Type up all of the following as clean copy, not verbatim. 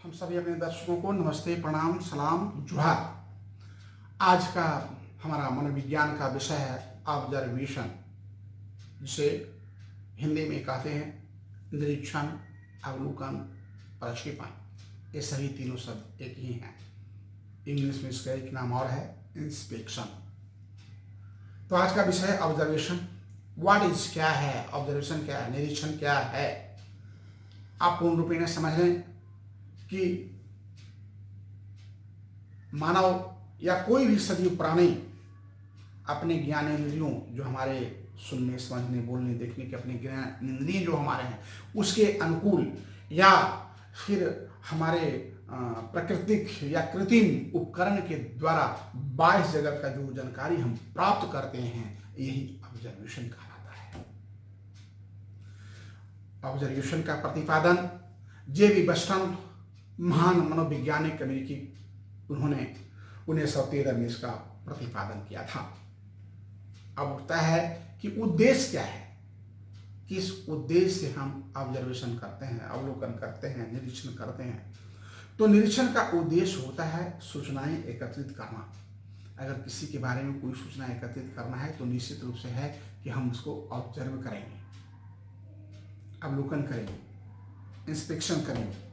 हम सभी अपने दर्शकों को नमस्ते, प्रणाम, सलाम, जोहार। आज का हमारा मनोविज्ञान का विषय है ऑब्जर्वेशन, जिसे हिंदी में कहते हैं निरीक्षण, अवलोकन, प्रक्षेपण। ये सभी तीनों शब्द एक ही हैं। इंग्लिश में इसका एक नाम और है इंस्पेक्शन। तो आज का विषय है ऑब्जर्वेशन। व्हाट इज, क्या है ऑब्जर्वेशन, क्या है निरीक्षण, क्या है। आप पूर्ण रूपेण समझ लें कि मानव या कोई भी सजीव प्राणी अपने ज्ञानेंद्रियों, जो हमारे सुनने, समझने, बोलने, देखने के अपने ज्ञानेंद्रिय जो हमारे हैं, उसके अनुकूल या फिर हमारे प्राकृतिक या कृत्रिम उपकरण के द्वारा बाह्य जगत का जो जानकारी हम प्राप्त करते हैं, यही ऑब्जर्वेशन कहलाता है। ऑब्जर्वेशन का प्रतिपादन जे.बी. बस्टन, महान मनोवैज्ञानिक अमेरिकी, उन्होंने 1913 में इसका प्रतिपादन किया था। अब उठता है कि उद्देश्य क्या है, किस उद्देश्य से हम ऑब्जर्वेशन करते हैं, अवलोकन करते हैं, निरीक्षण करते हैं। तो निरीक्षण का उद्देश्य होता है सूचनाएं एकत्रित करना। अगर किसी के बारे में कोई सूचना एकत्रित करना है तो निश्चित रूप से है कि हम उसको ऑब्जर्व करेंगे, अवलोकन करेंगे, इंस्पेक्शन करेंगे।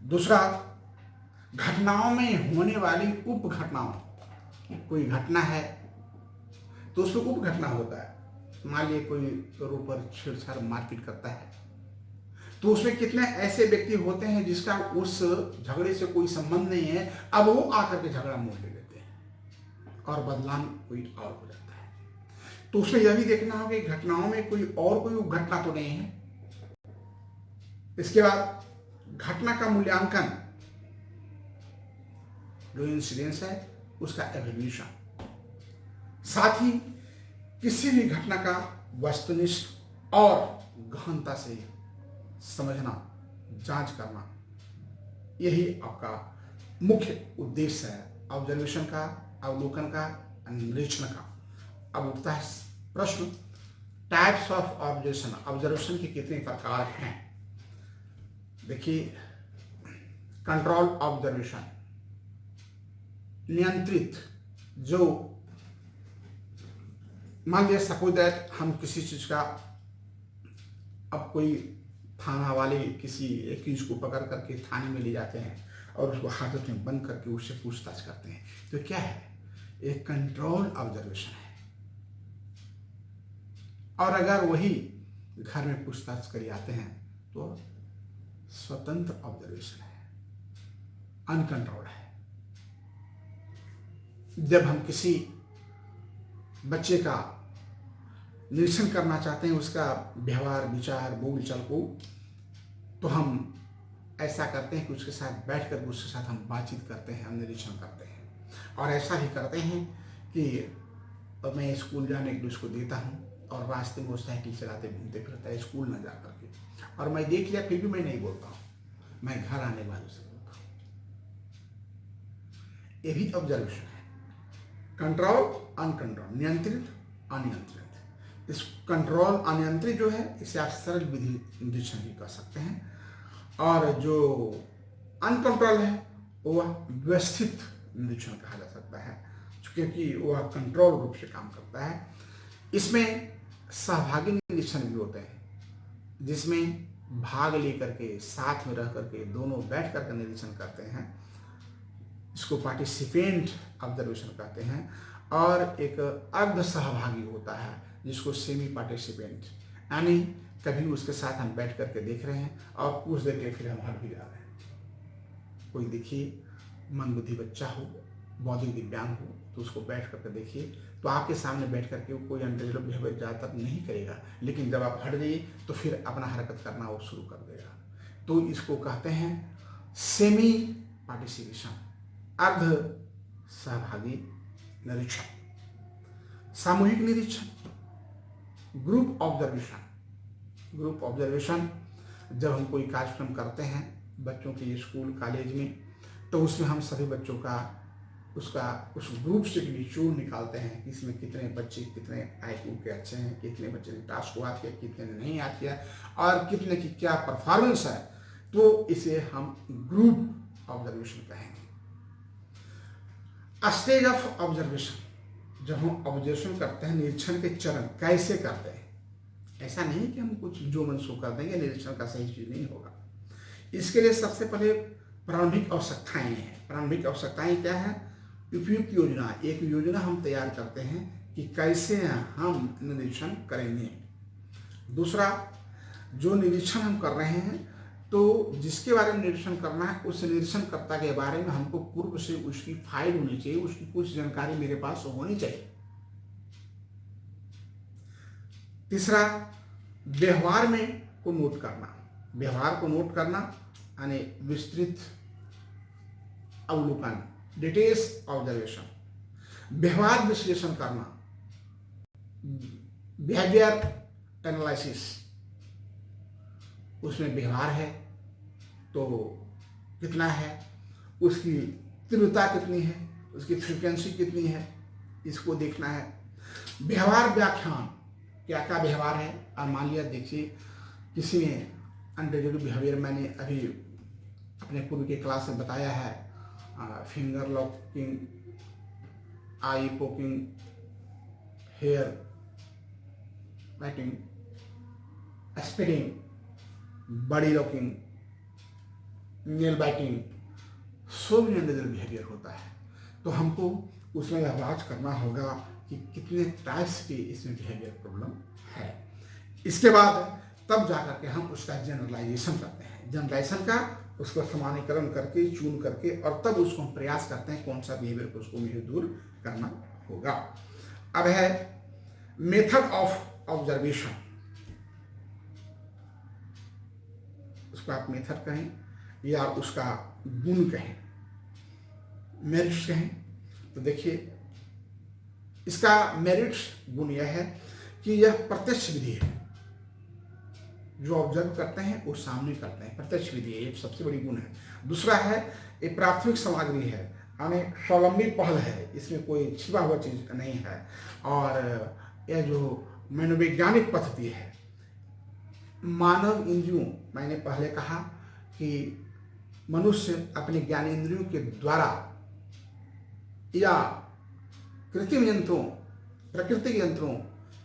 दूसरा, घटनाओं में होने वाली उप घटनाओं, कोई घटना है तो उसमें उप घटना होता है। मान लीजिए कोई रोड पर छेड़छाड़, मारपीट करता है, तो उसमें कितने ऐसे व्यक्ति होते हैं जिसका उस झगड़े से कोई संबंध नहीं है, अब वो आकर के झगड़ा मोड़ ले लेते हैं और बदनाम कोई और हो जाता है। तो उसमें यह भी देखना होगा कि घटनाओं में कोई उप घटना तो नहीं है। इसके बाद घटना का मूल्यांकन, जो इंसिडेंस है उसका एवेल्यूशन, साथ ही किसी भी घटना का वस्तुनिष्ठ और गहनता से समझना, जांच करना, यही आपका मुख्य उद्देश्य है ऑब्जर्वेशन का, अवलोकन का, निरीक्षण का। अब उठता है प्रश्न, टाइप्स ऑफ ऑब्जर्वेशन, ऑब्जर्वेशन के कितने प्रकार हैं। देखिए, कंट्रोल ऑब्जर्वेशन, नियंत्रित, जो मान लिया सपोज दैट हम किसी चीज का, अब कोई थाना वाले किसी एक चीज को पकड़ करके थाने में ले जाते हैं और उसको हाथों में बंद करके उससे पूछताछ करते हैं, तो क्या है, एक कंट्रोल ऑब्जर्वेशन है। और अगर वही घर में पूछताछ कर आते हैं तो स्वतंत्र ऑब्जर्वेशन है, अनकंट्रोल्ड है। जब हम किसी बच्चे का निरीक्षण करना चाहते हैं, उसका व्यवहार, विचार, बोलचाल को, तो हम ऐसा करते हैं कि उसके साथ बैठकर उसके साथ हम बातचीत करते हैं, हम निरीक्षण करते हैं। और ऐसा भी करते हैं कि मैं स्कूल जाने के लिए उसको देता हूँ और रास्ते में वो साइकिल चलाते घूमते फिरता है स्कूल न जा करके, और मैं देख लिया फिर भी मैं नहीं बोलता हूँ, मैं घर आने वालों से बोलता हूँ। ये भी ऑब्जर्वेशन है। कंट्रोल, अनकंट्रोल, नियंत्रित, अनियंत्रित। इस कंट्रोल, अनियंत्रित जो है, इसे आप सरल विधि निरीक्षण भी कर सकते हैं। और जो अनकंट्रोल है वह व्यवस्थित निरीक्षण कहा जा सकता है, क्योंकि वह कंट्रोल रूप से काम करता है। इसमें सहभागी निरीक्षण भी होते हैं, जिसमें भाग लेकर के, साथ में रह करके, दोनों बैठ करके निरीक्षण करते हैं। इसको पार्टिसिपेंट ऑब्जर्वेशन कहते हैं। और एक अर्ध सहभागी होता है जिसको सेमी पार्टिसिपेंट, यानी कभी उसके साथ हम बैठ करके देख रहे हैं और कुछ देर के फिर हम हट भी जा रहे हैं। कोई देखिए मंदबुद्धि बच्चा हो, बौद्धिक दिव्यांग हो, तो उसको बैठ करके देखिए, तो आपके सामने बैठ करके वो कोई अनडेवलप बिहेवियर ज़्यादातर नहीं करेगा, लेकिन जब आप हट जाइए तो फिर अपना हरकत करना वो शुरू कर देगा। तो इसको कहते हैं सेमी पार्टिसिपेशन, अर्ध सहभागी निरीक्षण। सामूहिक निरीक्षण, ग्रुप ऑब्जर्वेशन। ग्रुप ऑब्जर्वेशन जब हम कोई कार्यक्रम करते हैं बच्चों के स्कूल, कॉलेज में, तो उसमें हम सभी बच्चों का उस ग्रुप से निचोड़ निकालते हैं कि इसमें कितने बच्चे कितने IQ के अच्छे हैं, कितने बच्चे ने टास्क को याद किया, कितने ने नहीं याद किया, और कितने की क्या परफॉर्मेंस है। तो इसे हम ग्रुप ऑब्जर्वेशन कहेंगे। स्टेज ऑफ ऑब्जर्वेशन, जब हम ऑब्जर्वेशन करते हैं, निरीक्षण के चरण कैसे करते हैं, ऐसा नहीं कि हम कुछ जो मन सो कर देंगे, निरीक्षण का सही चीज नहीं होगा। इसके लिए सबसे पहले प्रारंभिक आवश्यकताएं हैं। प्रारंभिक आवश्यकताएं क्या है? उपयुक्त योजना, एक योजना हम तैयार करते हैं कि कैसे हम निरीक्षण करेंगे। दूसरा, जो निरीक्षण हम कर रहे हैं, तो जिसके बारे में निरीक्षण करना है, उस निरीक्षणकर्ता के बारे में हमको पूर्व से उसकी फाइल होनी चाहिए, उसकी कुछ जानकारी मेरे पास होनी चाहिए। तीसरा, व्यवहार में को नोट करना। व्यवहार को नोट करना यानी विस्तृत अवलोकन, डिटेल्स ऑब्जर्वेशन। व्यवहार विश्लेषण करना, बिहेवियर एनालिसिस। उसमें व्यवहार है तो कितना है, उसकी तीव्रता कितनी है, उसकी फ्रीक्वेंसी कितनी है, इसको देखना है। व्यवहार व्याख्यान, क्या क्या व्यवहार है। और मान लिया, देखिए किसी ने अनडिजायरेबल बिहेवियर, मैंने अभी अपने पूर्व के क्लास में बताया है, finger locking, eye poking, hair biting, spitting, body locking, nail biting, so many undesirable behaviour होता है। तो हमको उसमें आवाज करना होगा कि कितने टाइप्स के इसमें बिहेवियर प्रॉब्लम है। इसके बाद तब जाकर के हम उसका जनरलाइजेशन करते हैं। जनरलाइजेशन का उसको सामान्यकरण करके, चुन करके, और तब उसको हम प्रयास करते हैं कौन सा बिहेवियर को उसको मुझे दूर करना होगा। अब है मेथड ऑफ ऑब्जर्वेशन। उसको आप मेथड कहें या उसका गुण कहें, मेरिट्स कहें। तो देखिए, इसका मेरिट्स गुण यह है कि यह प्रत्यक्ष विधि है। जो ऑब्जर्व करते हैं वो सामने करते हैं, प्रत्यक्ष विधि है, ये सबसे बड़ी गुण है। दूसरा है, ये प्राथमिक सामग्री है, यानी स्वावलंबी पहल है, इसमें कोई छिपा हुआ चीज नहीं है। और यह जो मनोवैज्ञानिक पद्धति है, मानव इंद्रियों, मैंने पहले कहा कि मनुष्य अपने ज्ञानेंद्रियों के द्वारा या कृत्रिम यंत्रों, प्राकृतिक यंत्रों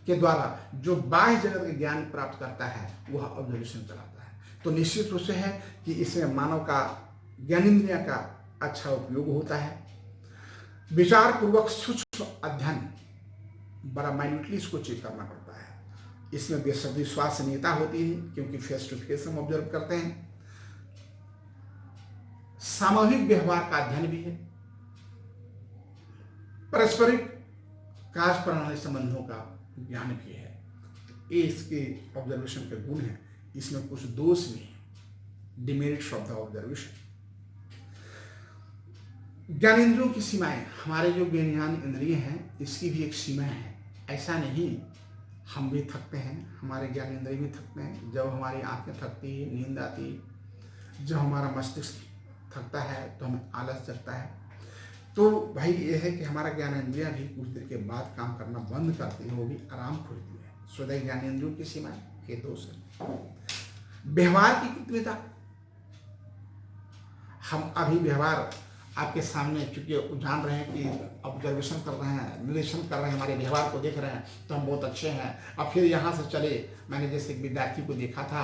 के द्वारा जो बाह्य जगत का ज्ञान प्राप्त करता है, वह ऑब्जर्वेशन कराता है। तो निश्चित रूप से है कि इसमें मानव का ज्ञानेंद्रिय का अच्छा उपयोग होता है। विचार पूर्वक सूक्ष्म अध्ययन, बड़ा माइन्यूटली इसको चेक करना पड़ता है। इसमें बेसब्री विश्वसनीयता होती है, क्योंकि फेस टू फेस हम ऑब्जर्व करते हैं। सामूहिक व्यवहार का अध्ययन भी है। पारस्परिक कार्य प्रणाली संबंधों का ज्ञान भी है। ये इसके ऑब्जर्वेशन के गुण है। इसमें कुछ दोष भी है, डिमेरिट्स ऑफ द ऑब्जर्वेशन। ज्ञानेंद्रियों की सीमाएं, हमारे जो ज्ञान इंद्रिय हैं, इसकी भी एक सीमा है। ऐसा नहीं, हम भी थकते हैं, हमारे ज्ञानेंद्रिय भी थकते हैं। जब हमारी आंखें थकती है, नींद आती है, जब हमारा मस्तिष्क थकता है तो हमें आलस जगता है। तो भाई ये है कि हमारा ज्ञानेंद्रिय भी कुछ देर के बाद काम करना बंद करती है, वो भी आराम खोजती है। स्वतः ज्ञानेंद्रियों की सीमा ये दोष है। व्यवहार की कृत्रिमता, हम अभी व्यवहार आपके सामने, चूंकि जान रहे हैं कि ऑब्जर्वेशन कर रहे हैं, निरीक्षण कर रहे हैं, हमारे व्यवहार को देख रहे हैं, तो हम बहुत अच्छे हैं। अब फिर यहाँ से चले, मैंने जैसे एक विद्यार्थी को देखा था,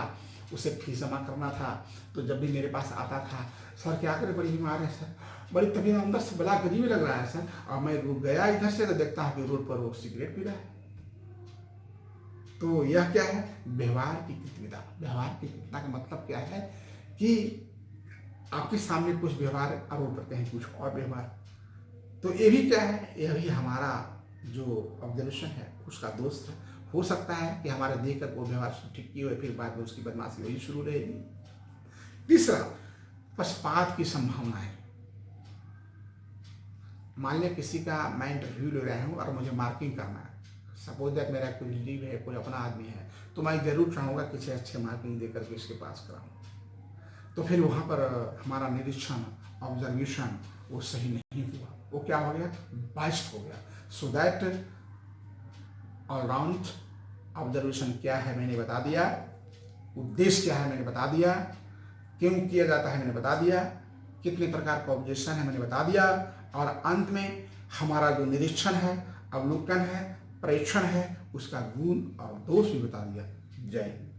उसे फीस जमा करना था, तो जब भी मेरे पास आता था, सर क्या करें, बड़ी बीमार है सर, बड़ी तबीयत अंदर से बड़ा गरीब लग रहा है सर। और मैं रुक गया इधर से, तो देखता हूँ कि रोड पर वो सिगरेट पी रहा है। तो यह क्या है? व्यवहार की कृत्रिमता। व्यवहार की कृत्रिमता का मतलब क्या है कि आपके सामने कुछ व्यवहार आरोप करते हैं, कुछ और व्यवहार। तो ये भी क्या है? यह भी हमारा जो ऑब्जर्वेशन है उसका दोष है। हो सकता है कि हमारे देख कर वो व्यवहार ठीक किए हुए, फिर बाद में उसकी बदमाशी वही शुरू रहेगी। तीसरा, पक्षपात की संभावना है। मान लिया किसी का मैं इंटरव्यू ले रहा हूँ और मुझे मार्किंग करना है, सपोज दैट मेरा कोई रिलेटिव है, कोई अपना आदमी है, तो मैं जरूर चाहूँगा किसी अच्छे मार्किंग देकर के इसके पास कराऊँ। तो फिर वहाँ पर हमारा निरीक्षण, ऑब्जर्वेशन वो सही नहीं हुआ, वो क्या हो गया? बाइस्ड हो गया। सो दैट ऑलराउंड ऑब्जर्वेशन क्या है मैंने बता दिया, उद्देश्य क्या है मैंने बता दिया, क्यों किया जाता है मैंने बता दिया, कितने प्रकार का ऑब्जेक्शन है मैंने बता दिया, और अंत में हमारा जो निरीक्षण है, अवलोकन है, परीक्षण है, उसका गुण और दोष भी बता दिया। जय हिंद।